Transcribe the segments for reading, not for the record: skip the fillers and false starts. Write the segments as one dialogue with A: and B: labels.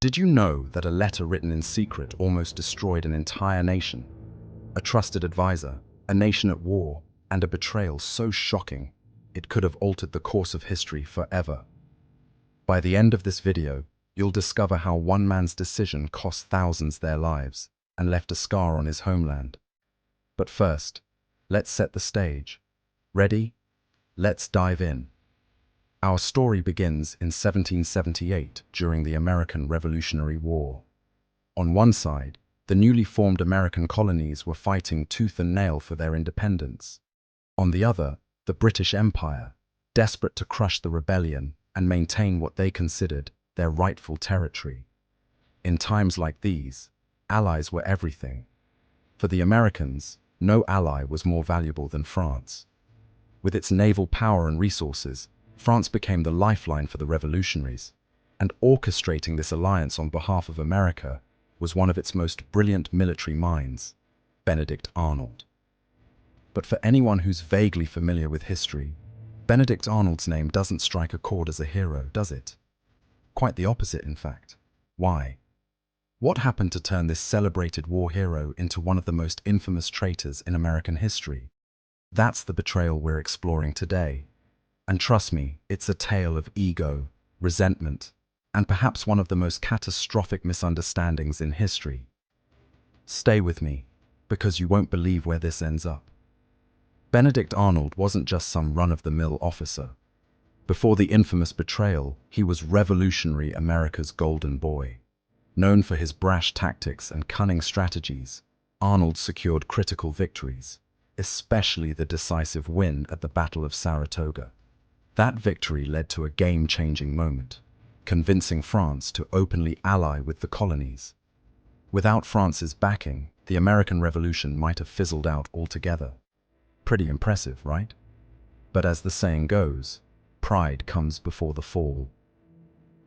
A: Did you know that a letter written in secret almost destroyed an entire nation? A trusted advisor, a nation at war, and a betrayal so shocking, it could have altered the course of history forever. By the end of this video, you'll discover how one man's decision cost thousands their lives and left a scar on his homeland. But first, let's set the stage. Ready? Let's dive in. Our story begins in 1778 during the American Revolutionary War. On one side, the newly formed American colonies were fighting tooth and nail for their independence. On the other, the British Empire, desperate to crush the rebellion and maintain what they considered their rightful territory. In times like these, allies were everything. For the Americans, no ally was more valuable than France. With its naval power and resources, France became the lifeline for the revolutionaries, and orchestrating this alliance on behalf of America was one of its most brilliant military minds, Benedict Arnold. But for anyone who's vaguely familiar with history, Benedict Arnold's name doesn't strike a chord as a hero, does it? Quite the opposite, in fact. Why? What happened to turn this celebrated war hero into one of the most infamous traitors in American history? That's the betrayal we're exploring today. And trust me, it's a tale of ego, resentment, and perhaps one of the most catastrophic misunderstandings in history. Stay with me, because you won't believe where this ends up. Benedict Arnold wasn't just some run-of-the-mill officer. Before the infamous betrayal, he was revolutionary America's golden boy. Known for his brash tactics and cunning strategies, Arnold secured critical victories, especially the decisive win at the Battle of Saratoga. That victory led to a game-changing moment, convincing France to openly ally with the colonies. Without France's backing, the American Revolution might have fizzled out altogether. Pretty impressive, right? But as the saying goes, pride comes before the fall.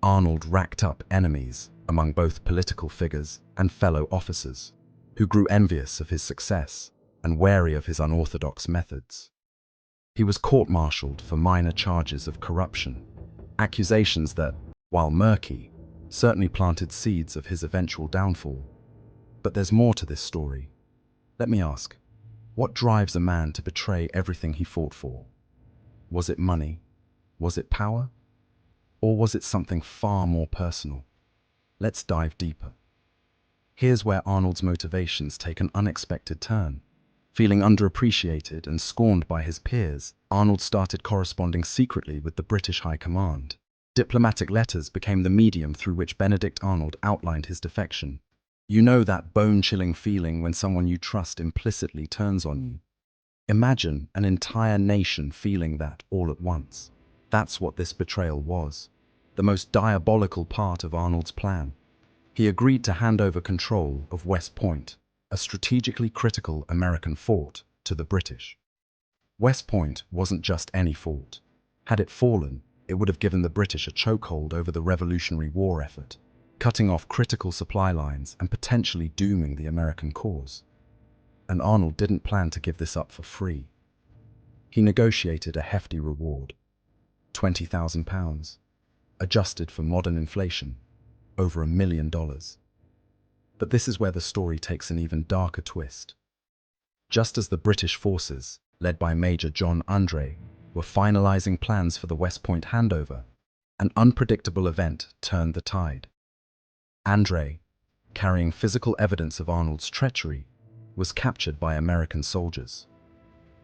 A: Arnold racked up enemies among both political figures and fellow officers, who grew envious of his success and wary of his unorthodox methods. He was court-martialed for minor charges of corruption, accusations that, while murky, certainly planted seeds of his eventual downfall. But there's more to this story. Let me ask, what drives a man to betray everything he fought for? Was it money? Was it power? Or was it something far more personal? Let's dive deeper. Here's where Arnold's motivations take an unexpected turn. Feeling underappreciated and scorned by his peers, Arnold started corresponding secretly with the British High Command. Diplomatic letters became the medium through which Benedict Arnold outlined his defection. You know that bone-chilling feeling when someone you trust implicitly turns on you. Imagine an entire nation feeling that all at once. That's what this betrayal was, the most diabolical part of Arnold's plan. He agreed to hand over control of West Point, a strategically critical American fort, to the British. West Point wasn't just any fort. Had it fallen, it would have given the British a chokehold over the Revolutionary War effort, cutting off critical supply lines and potentially dooming the American cause. And Arnold didn't plan to give this up for free. He negotiated a hefty reward, £20,000, adjusted for modern inflation, over $1 million. But this is where the story takes an even darker twist. Just as the British forces, led by Major John Andre, were finalizing plans for the West Point handover, an unpredictable event turned the tide. Andre, carrying physical evidence of Arnold's treachery, was captured by American soldiers.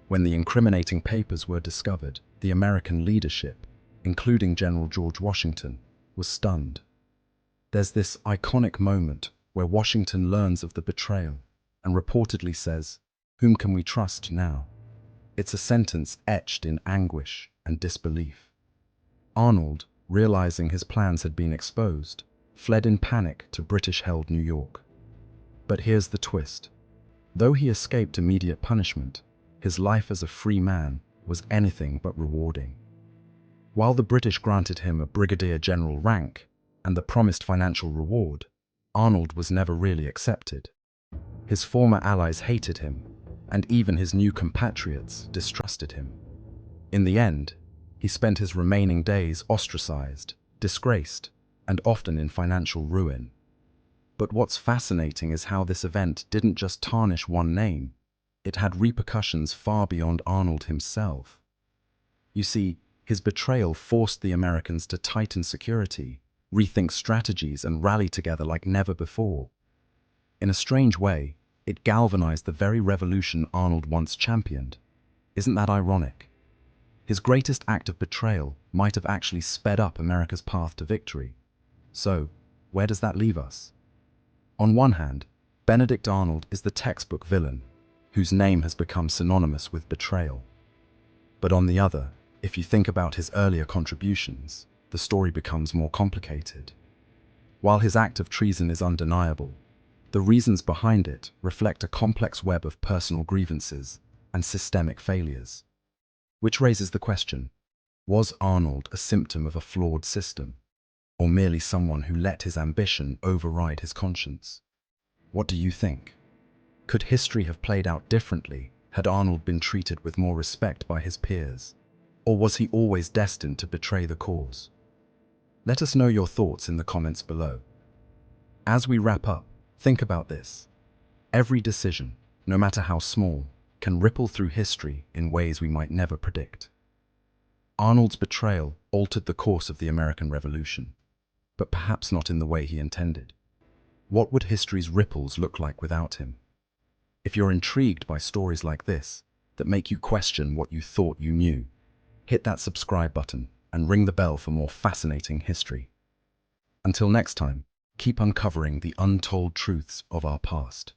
A: When the incriminating papers were discovered, the American leadership, including General George Washington, was stunned. There's this iconic moment where Washington learns of the betrayal and reportedly says, "Whom can we trust now?" It's a sentence etched in anguish and disbelief. Arnold, realizing his plans had been exposed, fled in panic to British-held New York. But here's the twist. Though he escaped immediate punishment, his life as a free man was anything but rewarding. While the British granted him a brigadier general rank and the promised financial reward, Arnold was never really accepted. His former allies hated him, and even his new compatriots distrusted him. In the end, he spent his remaining days ostracized, disgraced, and often in financial ruin. But what's fascinating is how this event didn't just tarnish one name, it had repercussions far beyond Arnold himself. You see, his betrayal forced the Americans to tighten security, rethink strategies, and rally together like never before. In a strange way, it galvanized the very revolution Arnold once championed. Isn't that ironic? His greatest act of betrayal might have actually sped up America's path to victory. So, where does that leave us? On one hand, Benedict Arnold is the textbook villain, whose name has become synonymous with betrayal. But on the other, if you think about his earlier contributions, the story becomes more complicated. While his act of treason is undeniable, the reasons behind it reflect a complex web of personal grievances and systemic failures. Which raises the question, was Arnold a symptom of a flawed system, or merely someone who let his ambition override his conscience? What do you think? Could history have played out differently had Arnold been treated with more respect by his peers? Or was he always destined to betray the cause? Let us know your thoughts in the comments below. As we wrap up, think about this. Every decision, no matter how small, can ripple through history in ways we might never predict. Arnold's betrayal altered the course of the American Revolution, but perhaps not in the way he intended. What would history's ripples look like without him? If you're intrigued by stories like this, that make you question what you thought you knew, hit that subscribe button and ring the bell for more fascinating history. Until next time, keep uncovering the untold truths of our past.